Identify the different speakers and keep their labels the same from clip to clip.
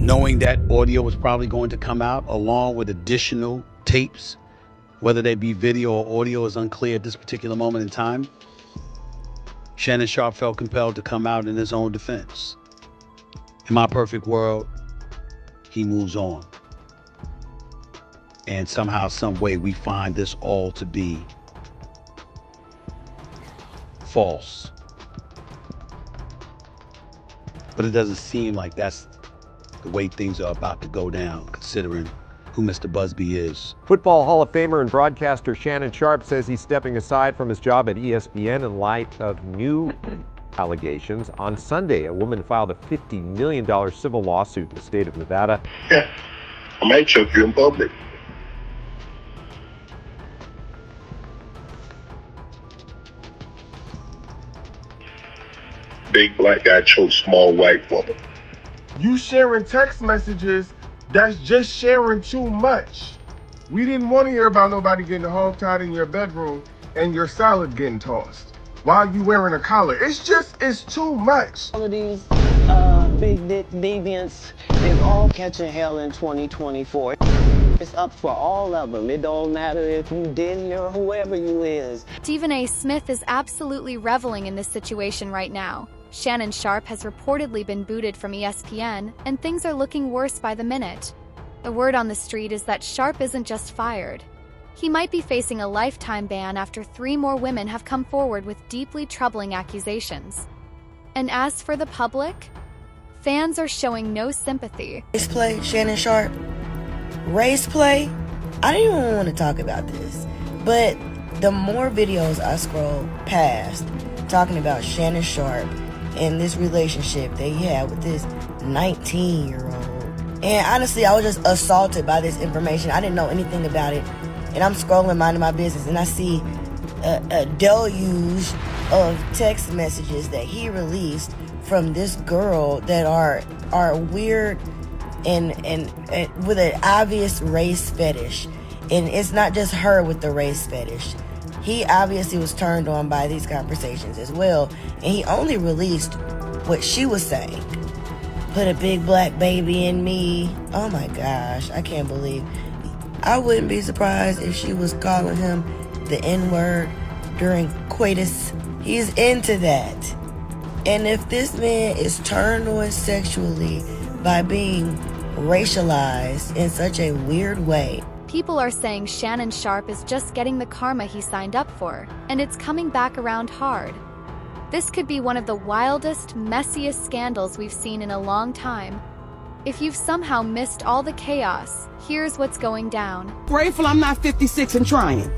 Speaker 1: knowing that audio was probably going to come out along with additional tapes, whether they be video or audio is unclear at this particular moment in time, Shannon Sharpe felt compelled to come out in his own defense. In my perfect world, he moves on. And somehow, some way, we find this all to be false. But it doesn't seem like that's the way things are about to go down, considering who Mr. Busby is.
Speaker 2: Football Hall of Famer and broadcaster Shannon Sharpe says he's stepping aside from his job at ESPN in light of new allegations. On Sunday, a woman filed a $50 million civil lawsuit in the state of Nevada.
Speaker 3: Yeah, I might choke you in public. Big black guy chokes small white woman.
Speaker 4: You sharing text messages, that's just sharing too much. We didn't want to hear about nobody getting hogtied in your bedroom and your salad getting tossed while you wearing a collar. It's too much.
Speaker 5: All of these big dick deviants is all catching hell in 2024. It's up for all of them. It don't matter if you Diddy or whoever you is.
Speaker 6: Stephen A. Smith is absolutely reveling in this situation right now. Shannon Sharpe has reportedly been booted from ESPN, and things are looking worse by the minute. The word on the street is that Sharpe isn't just fired. He might be facing a lifetime ban after 3 more women have come forward with deeply troubling accusations. And as for the public, fans are showing no sympathy.
Speaker 7: Race play, Shannon Sharpe. Race play? I don't even want to talk about this, but the more videos I scroll past talking about Shannon Sharpe and this relationship that he had with this 19-year-old. And honestly, I was just assaulted by this information. I didn't know anything about it. And I'm scrolling, minding my business, and I see a deluge of text messages that he released from this girl that are weird and with an obvious race fetish. And it's not just her with the race fetish. He obviously was turned on by these conversations as well, and he only released what she was saying. Put a big black baby in me. Oh my gosh, I can't believe. I wouldn't be surprised if she was calling him the N-word during coitus. He's into that. And if this man is turned on sexually by being racialized in such a weird way,
Speaker 6: people are saying Shannon Sharpe is just getting the karma he signed up for, and it's coming back around hard. This could be one of the wildest, messiest scandals we've seen in a long time. If you've somehow missed all the chaos, here's what's going down.
Speaker 8: Grateful I'm not 56 and trying.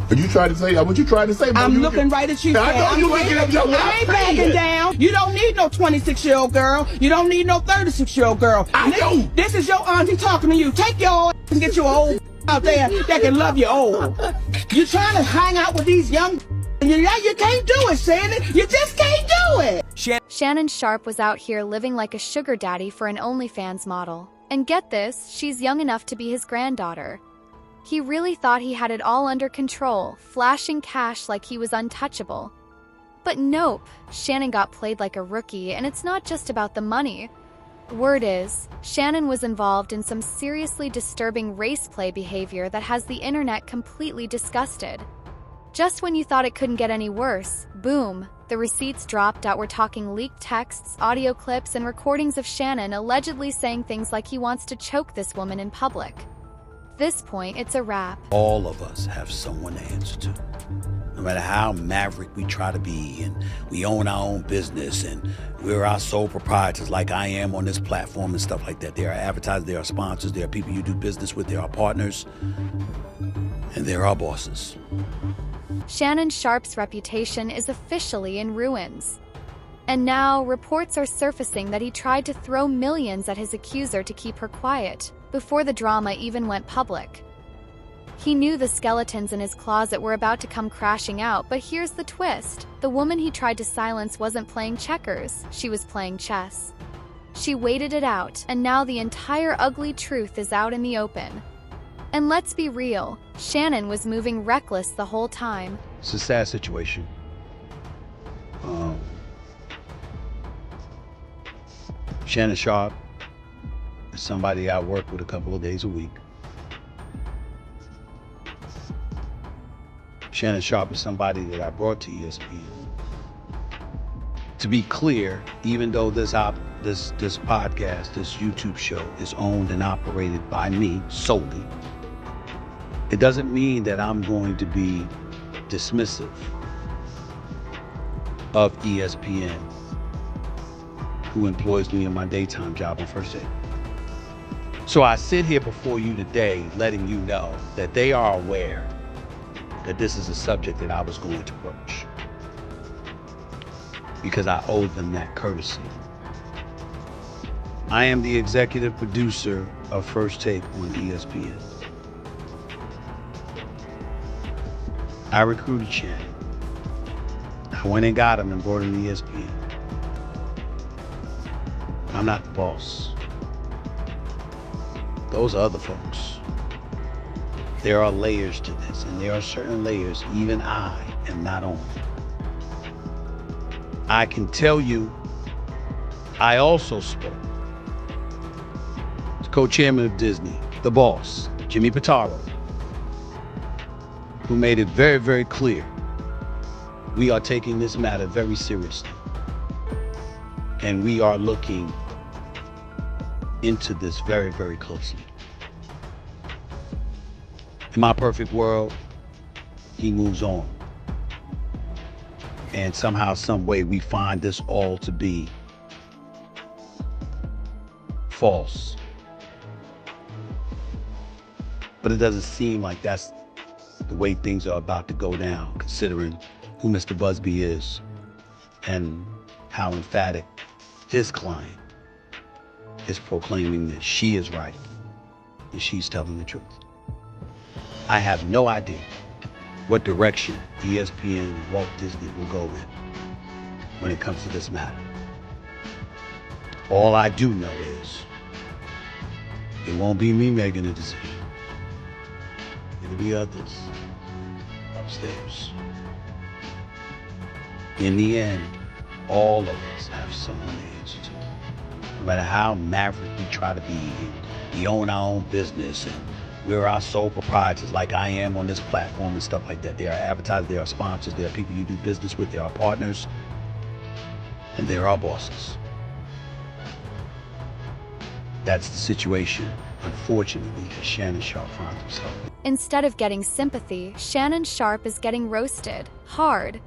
Speaker 3: What you trying to say? What you trying to say?
Speaker 8: I'm looking right at you.
Speaker 3: I know you looking at your
Speaker 8: I ain't backing down. You don't need no 26-year-old girl. You don't need no 36-year-old girl.
Speaker 3: I know.
Speaker 8: This is your auntie talking to you. Take your and get you an old out there that can love you old. You trying to hang out with these young you can't do it, Shannon. You just can't do it.
Speaker 6: Shannon Sharpe was out here living like a sugar daddy for an OnlyFans model. And get this, she's young enough to be his granddaughter. He really thought he had it all under control, flashing cash like he was untouchable. But nope, Shannon got played like a rookie, and it's not just about the money. Word is, Shannon was involved in some seriously disturbing race play behavior that has the internet completely disgusted. Just when you thought it couldn't get any worse, boom, the receipts dropped out. We're talking leaked texts, audio clips, and recordings of Shannon allegedly saying things like he wants to choke this woman in public. At this point, it's a wrap.
Speaker 1: All of us have someone to answer to. No matter how maverick we try to be, and we own our own business, and we're our sole proprietors like I am on this platform and stuff like that. There are advertisers, there are sponsors, there are people you do business with, there are partners, and there are bosses.
Speaker 6: Shannon Sharpe's reputation is officially in ruins. And now, reports are surfacing that he tried to throw millions at his accuser to keep her quiet, before the drama even went public. He knew the skeletons in his closet were about to come crashing out, but here's the twist. The woman he tried to silence wasn't playing checkers, she was playing chess. She waited it out, and now the entire ugly truth is out in the open. And let's be real, Shannon was moving reckless the whole time.
Speaker 1: It's a sad situation. Shannon Sharpe is somebody I work with a couple of days a week. Shannon Sharpe is somebody that I brought to ESPN. To be clear, even though this podcast, this YouTube show is owned and operated by me solely, it doesn't mean that I'm going to be dismissive of ESPN, who employs me in my daytime job on First Take. So I sit here before you today letting you know that they are aware that this is a subject that I was going to broach, because I owe them that courtesy. I am the executive producer of First Take on ESPN. I recruited Shannon. I went and got him and brought him to ESPN. I'm not the boss. Those are other folks. There are layers to this, and there are certain layers even I am not on. I can tell you, I also spoke to co-chairman of Disney, the boss, Jimmy Pitaro, who made it very, very clear we are taking this matter very seriously. And we are looking into this very, very closely. In my perfect world, he moves on. And somehow, some way, we find this all to be false. But it doesn't seem like that's the way things are about to go down, considering who Mr. Busby is and how emphatic his client is proclaiming that she is right and she's telling the truth. I have no idea what direction ESPN and Walt Disney will go in when it comes to this matter. All I do know is it won't be me making a decision. It'll be others upstairs. In the end, all of us have someone to answer to. No matter how maverick we try to be, we own our own business and we're our sole proprietors like I am on this platform and stuff like that. There are advertisers, there are sponsors, there are people you do business with, there are partners, and there are bosses. That's the situation, unfortunately, that Shannon Sharpe finds himself in.
Speaker 6: Instead of getting sympathy, Shannon Sharpe is getting roasted, hard.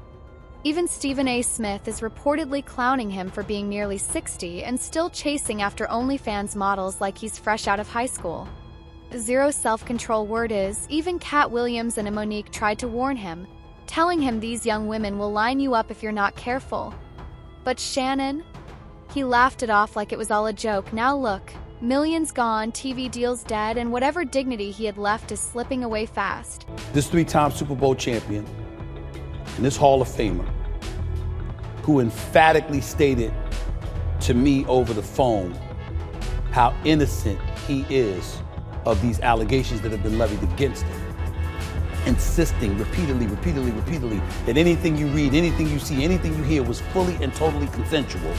Speaker 6: Even Stephen A. Smith is reportedly clowning him for being nearly 60 and still chasing after OnlyFans models like he's fresh out of high school. Zero self-control word is, even Cat Williams and Monique tried to warn him, telling him these young women will line you up if you're not careful. But Shannon? He laughed it off like it was all a joke. Now look, millions gone, TV deals dead, and whatever dignity he had left is slipping away fast.
Speaker 1: This three-time Super Bowl champion and this Hall of Famer, who emphatically stated to me over the phone how innocent he is of these allegations that have been levied against him, insisting repeatedly that anything you read, anything you see, anything you hear was fully and totally consensual.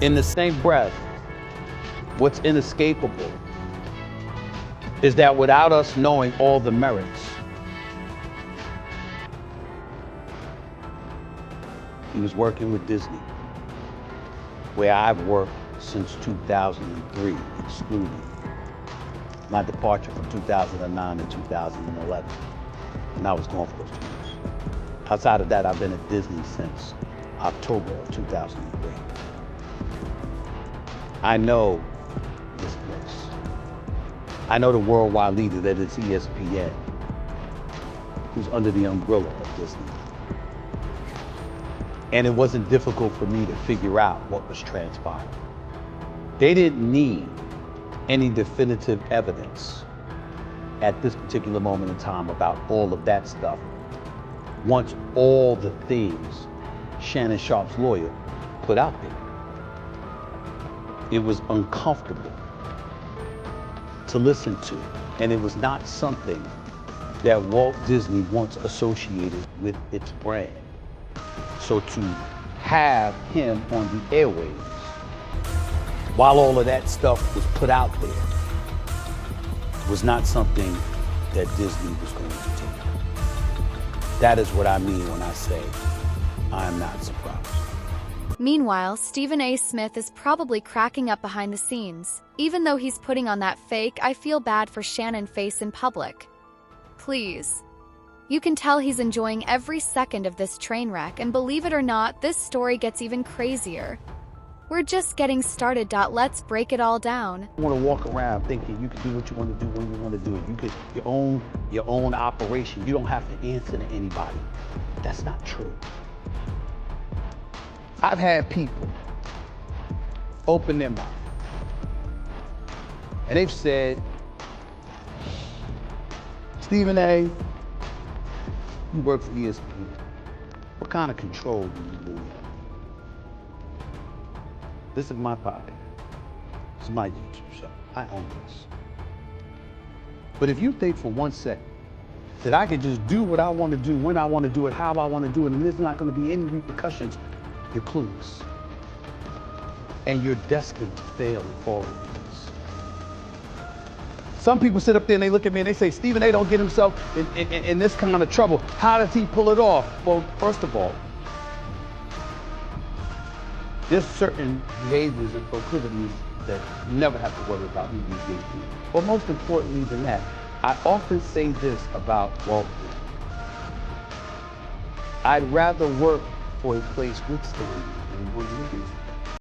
Speaker 1: In the same breath, what's inescapable is that without us knowing all the merits, he was working with Disney, where I've worked since 2003, excluding my departure from 2009 to 2011. And I was gone for those 2 years. Outside of that, I've been at Disney since October of 2003. I know this place. I know the worldwide leader that is ESPN, who's under the umbrella of Disney. And it wasn't difficult for me to figure out what was transpiring. They didn't need any definitive evidence at this particular moment in time about all of that stuff. Once all the things Shannon Sharpe's lawyer put out there, it was uncomfortable to listen to. And it was not something that Walt Disney once associated with its brand. So to
Speaker 9: have him on the airwaves.
Speaker 1: While all of that stuff was put out there, was not something that Disney was going to take. That is what I mean when I say I am not surprised.
Speaker 6: Meanwhile, Stephen A. Smith is probably cracking up behind the scenes. Even though he's putting on that fake, I feel bad for Shannon face in public. Please. You can tell he's enjoying every second of this train wreck, and believe it or not, this story gets even crazier. We're just getting started. Let's break it all down.
Speaker 9: You want to walk around thinking you can do what you want to do when you want to do it. You could your own operation. You don't have to answer to anybody. That's not true. I've had people open their mouth and they've said, Stephen A., you work for ESPN. What kind of control do you believe? This is my podcast. This is my YouTube show. I own this. But if you think for 1 second that I can just do what I want to do, when I want to do it, how I want to do it, and there's not going to be any repercussions, you're clueless. And you're destined to fail and fall into this. Some people sit up there and they look at me and they say, Stephen A. don't get himself in this kind of trouble. How does he pull it off? Well, first of all, there's certain behaviors and proclivities that you never have to worry about me these days. But most importantly than that, I often say this about Walt Disney. I'd rather work for a place with stories than one with stories.